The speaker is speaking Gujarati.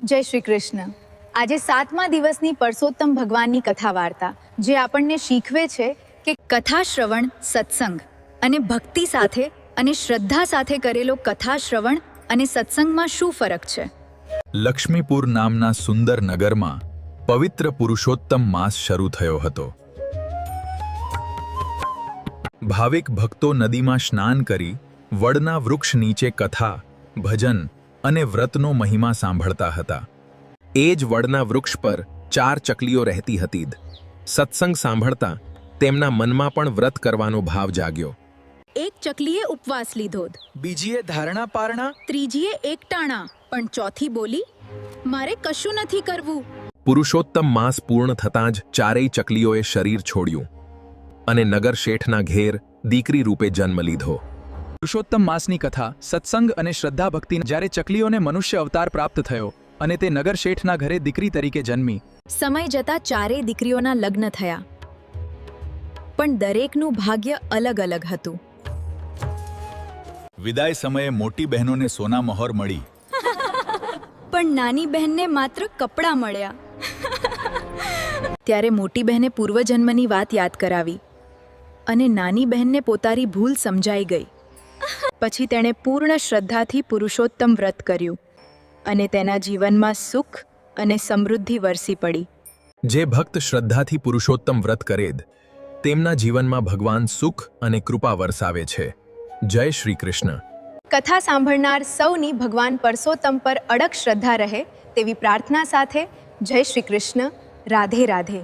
જય શ્રી કૃષ્ણ. આજે 7મા દિવસની પરસોત્તમ ભગવાનની કથા વાર્તા, જે આપણને શીખવે છે કે કથા શ્રવણ, સત્સંગ અને ભક્તિ સાથે અને શ્રદ્ધા સાથે કરેલો કથા શ્રવણ અને સત્સંગમાં શું ફરક છે. લક્ષ્મીપુર નામના સુંદર નગરમાં પવિત્ર પુરુષોત્તમ માસ શરૂ થયો હતો. ભાવિક ભક્તો નદીમાં સ્નાન કરી વડના વૃક્ષ નીચે કથા, ભજન અને વ્રતનો મહિમા સાંભળતા હતા. એ જ વડના વૃક્ષ પર 4 ચકલીઓ રહેતી હતી. સત્સંગ સાંભળતા તેમના મનમાં પણ વ્રત કરવાનો ભાવ જાગ્યો. એક ચકલીએ ઉપવાસ લીધો, બીજીએ ધારણા પારણા, ત્રીજીએ એકટાણા, પણ ચોથી બોલી, મારે કશું નથી કરવું. પુરુષોત્તમ માસ પૂર્ણ થતાં જ 4 ચકલીઓએ શરીર છોડ્યું અને નગર શેઠના ઘેર દીકરી રૂપે જન્મ લીધો. પુરુષોત્તમ માસની કથા, સત્સંગ અને શ્રદ્ધા ભક્તિ. જ્યારે ચકલીઓને મનુષ્ય અવતાર પ્રાપ્ત થયો અને તે નગર શેઠના ઘરે દીકરી તરીકે જન્મી. સમય જતા 4 દીકરીઓના લગ્ન થયા, પણ દરેકનું ભાગ્ય અલગ અલગ હતું. વિદાય સમયે મોટી બહેનોને સોના મહોર મળી, પણ નાની બહેનને માત્ર કપડાં મળ્યા. ત્યારે મોટી બહેને પૂર્વજન્મની વાત યાદ કરાવી અને નાની બહેનને પોતાની ભૂલ સમજાઈ ગઈ. પછી તેણે પૂર્ણ શ્રદ્ધાથી પુરુષોત્તમ વ્રત કર્યું અને તેના જીવનમાં સુખ અને સમૃદ્ધિ વરસી પડી. જે ભક્ત શ્રદ્ધાથી પુરુષોત્તમ વ્રત કરે તેમના જીવનમાં ભગવાન સુખ અને કૃપા વરસાવે છે. જય શ્રી કૃષ્ણ. કથા સાંભળનાર સૌની ભગવાન પરસોત્તમ પર અડગ શ્રદ્ધા રહે તેવી પ્રાર્થના સાથે જય શ્રી કૃષ્ણ. રાધે રાધે.